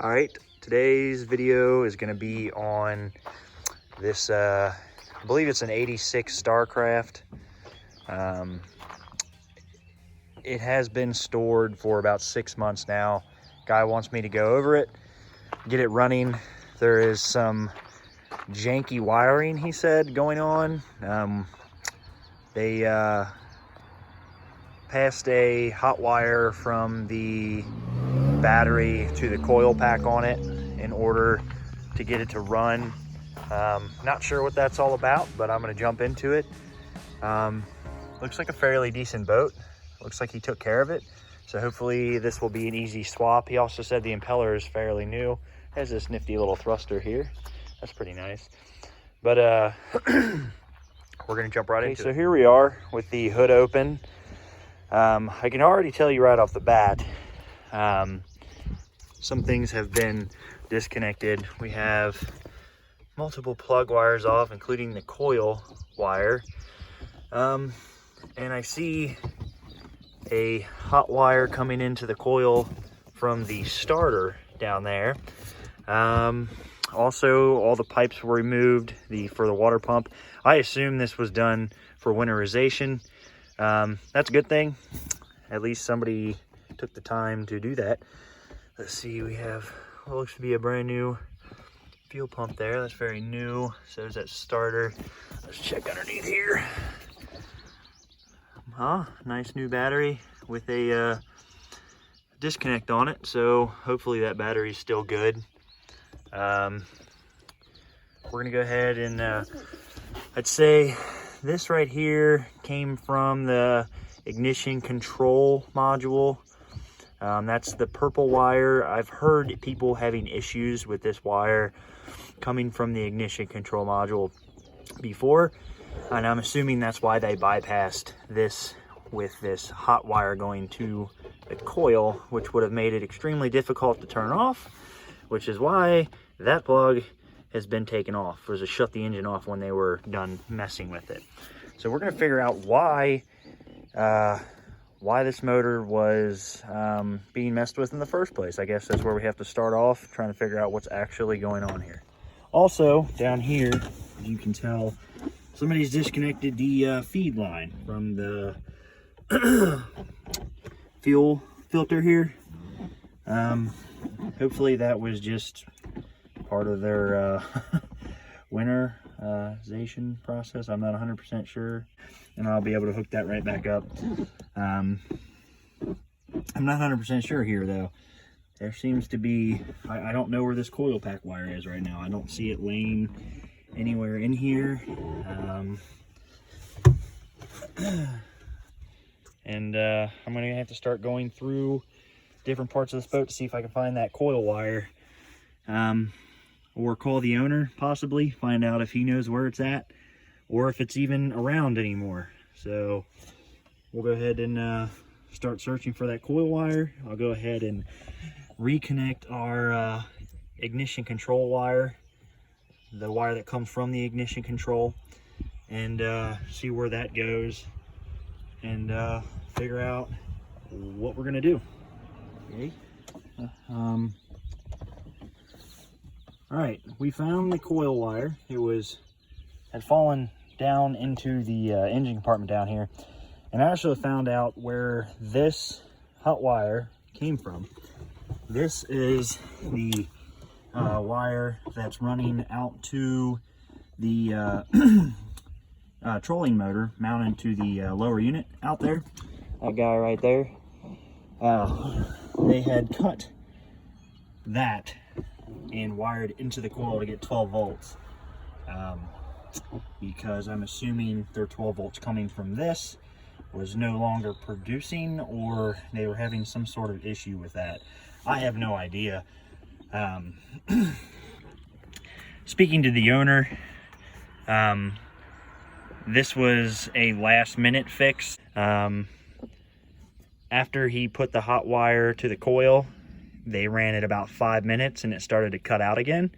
All right, today's video is going to be on this, I believe it's an 86 Starcraft. It has been stored for about 6 months now. Guy wants me to go over it, get it running. There is some janky wiring, he said, going on. They passed a hot wire from the battery to the coil pack on it in order to get it to run. Not sure what that's all about, but I'm going to jump into it. Looks like a fairly decent boat. Looks like he took care of it, so hopefully this will be an easy swap. He also said the impeller is fairly new. Has this nifty little thruster here. That's pretty nice. But we're going to jump right into it. So here we are with the hood open. I can already tell you right off the bat, some things have been disconnected. We have multiple plug wires off, including the coil wire. And I see a hot wire coming into the coil from the starter down there. Also, all the pipes were removed for the water pump. I assume this was done for winterization. That's a good thing. At least somebody took the time to do that. Let's see, we have what looks to be a brand new fuel pump there. That's very new. So is that starter. Let's check underneath here. Nice new battery with a disconnect on it. So hopefully that battery's still good. We're gonna go ahead and I'd say this right here came from the ignition control module. That's the purple wire. I've heard people having issues with this wire coming from the ignition control module before, and I'm assuming that's why they bypassed this with this hot wire going to the coil, which would have made it extremely difficult to turn off, which is why that plug has been taken off, was to shut the engine off when they were done messing with it. So we're going to figure out why this motor was being messed with in the first place. I guess that's where we have to start off, trying to figure out what's actually going on here. Also, down here, as you can tell, somebody's disconnected the feed line from the fuel filter here. Hopefully that was just part of their winterization process. I'm not 100% sure, and I'll be able to hook that right back up. I'm not 100% sure here though. There seems to be, I don't know where this coil pack wire is right now. I don't see it laying anywhere in here. And I'm gonna have to start going through different parts of this boat to see if I can find that coil wire. Or call the owner, possibly, find out if he knows where it's at, or if it's even around anymore. So we'll go ahead and start searching for that coil wire. I'll go ahead and reconnect our ignition control wire, the wire that comes from the ignition control, and see where that goes, and figure out what we're gonna do. Okay. All right, we found the coil wire. It had fallen down into the engine compartment down here. And I also found out where this hot wire came from. This is the wire that's running out to the trolling motor mounted to the lower unit out there. That guy right there. They had cut that and wired into the coil to get 12 volts. Because I'm assuming their 12 volts coming from this was no longer producing, or they were having some sort of issue with that. I have no idea. Speaking to the owner, this was a last minute fix. After he put the hot wire to the coil, they ran it about 5 minutes and it started to cut out again.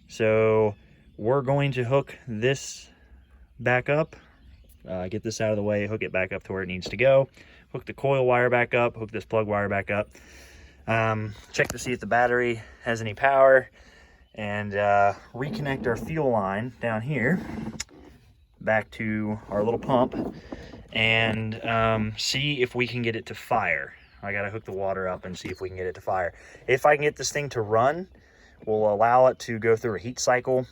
So we're going to hook this back up, get this out of the way, hook it back up to where it needs to go, hook the coil wire back up, hook this plug wire back up. check to see if the battery has any power, and reconnect our fuel line down here back to our little pump, and see if we can get it to fire. I gotta hook the water up and see if we can get it to fire. If I can get this thing to run, we'll allow it to go through a heat cycle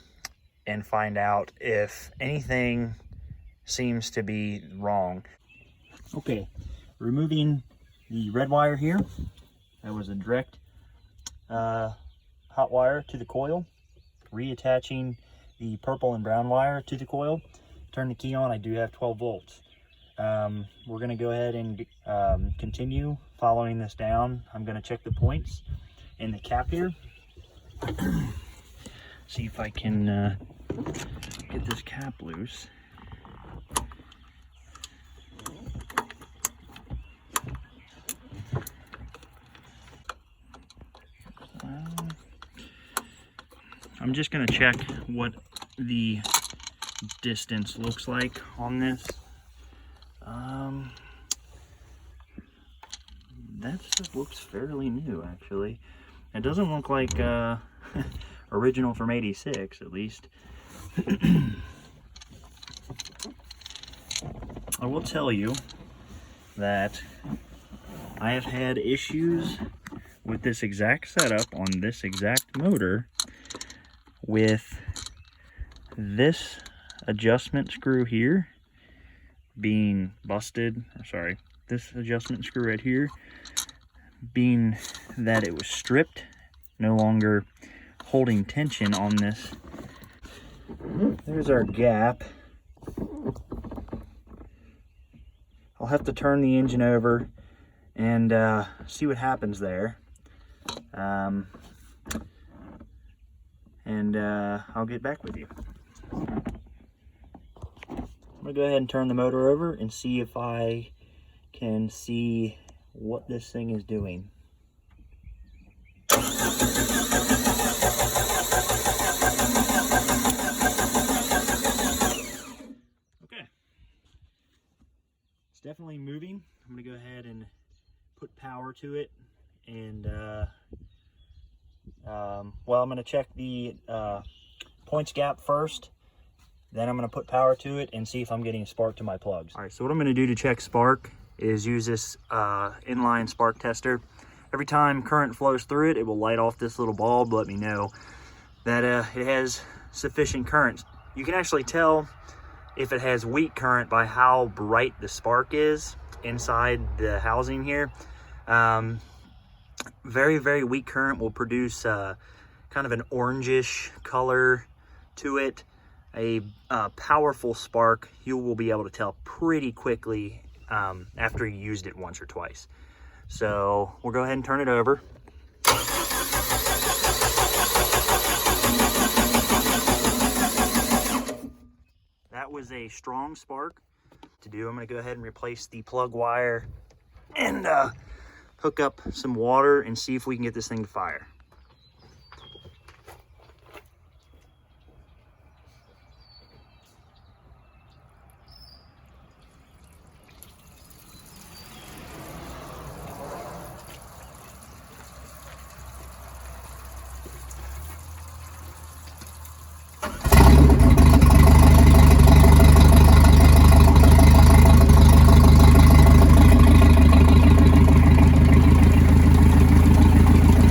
and find out if anything seems to be wrong. Okay, removing the red wire here. That was a direct hot wire to the coil. Reattaching the purple and brown wire to the coil. Turn the key on. I do have 12 volts. We're going to go ahead and continue following this down. I'm going to check the points in the cap here. See if I can get this cap loose. I'm just going to check what the distance looks like on this. That stuff looks fairly new, actually. It doesn't look like original from '86, at least. I will tell you that I have had issues with this exact setup on this exact motor with this adjustment screw here being busted, or sorry, this adjustment screw right here being that it was stripped, no longer holding tension on this. There's our gap. I'll have to turn the engine over and see what happens there. And I'll get back with you. I'm gonna go ahead and turn the motor over and see if I can see what this thing is doing. Okay, it's definitely moving. I'm gonna go ahead and put power to it, and well, I'm gonna check the points gap first. Then I'm going to put power to it and see if I'm getting spark to my plugs. All right, so what I'm going to do to check spark is use this inline spark tester. Every time current flows through it, it will light off this little bulb, let me know that it has sufficient current. You can actually tell if it has weak current by how bright the spark is inside the housing here. Very, very weak current will produce kind of an orangish color to it. A powerful spark, you will be able to tell pretty quickly after you used it once or twice. So we'll go ahead and turn it over. That was a strong spark. To do, I'm going to go ahead and replace the plug wire and hook up some water and see if we can get this thing to fire.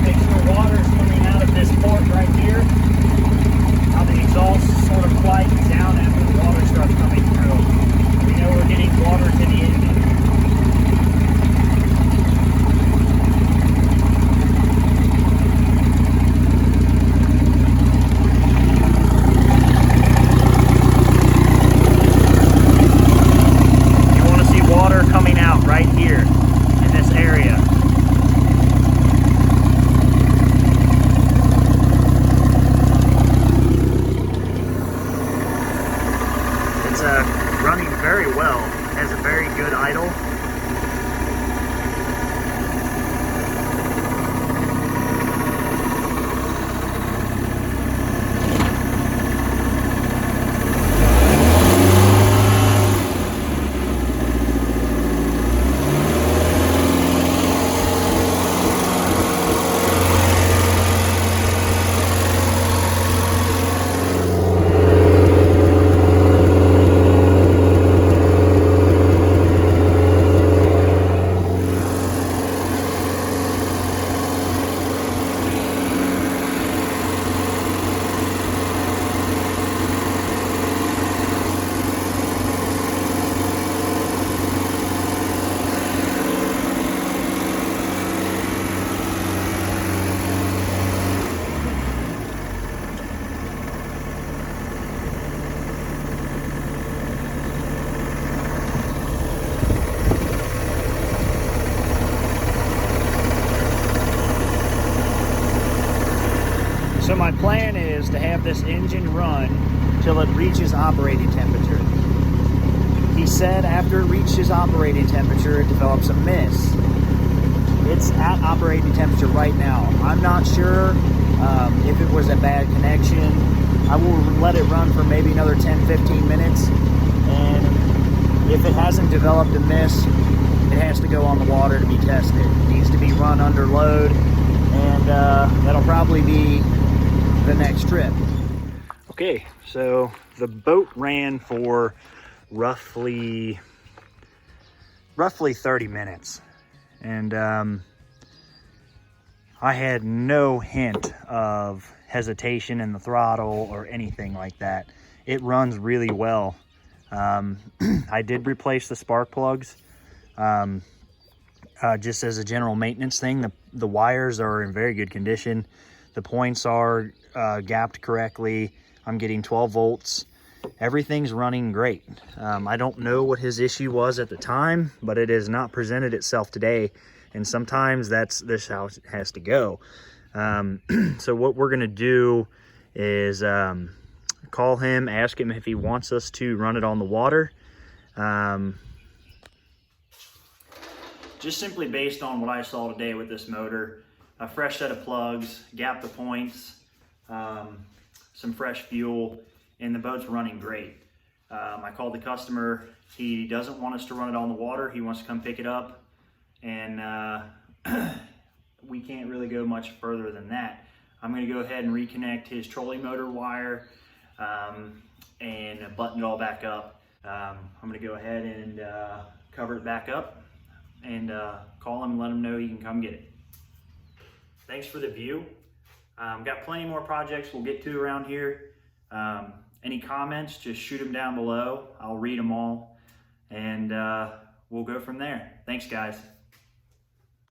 Make sure water So my plan is to have this engine run till it reaches operating temperature. He said after it reaches operating temperature, it develops a mist. It's at operating temperature right now. I'm not sure if it was a bad connection. I will let it run for maybe another 10-15 minutes, and if it hasn't developed a mist, it has to go on the water to be tested. It needs to be run under load, and that'll probably be the next trip. Okay, so the boat ran for roughly 30 minutes, and I had no hint of hesitation in the throttle or anything like that. It runs really well. I did replace the spark plugs just as a general maintenance thing. The wires are in very good condition. The points are gapped correctly. I'm getting 12 volts. Everything's running great. I don't know what his issue was at the time, but it has not presented itself today. And sometimes this how it has to go. So what we're gonna do is call him, ask him if he wants us to run it on the water. Just simply based on what I saw today with this motor, a fresh set of plugs, gap the points, some fresh fuel, and the boat's running great. I called the customer. He doesn't want us to run it on the water. He wants to come pick it up, and we can't really go much further than that. I'm going to go ahead and reconnect his trolling motor wire and button it all back up. I'm going to go ahead and cover it back up and call him and let him know he can come get it. Thanks for the view. Got plenty more projects we'll get to around here. Any comments, just shoot them down below. I'll read them all, and we'll go from there. Thanks, guys.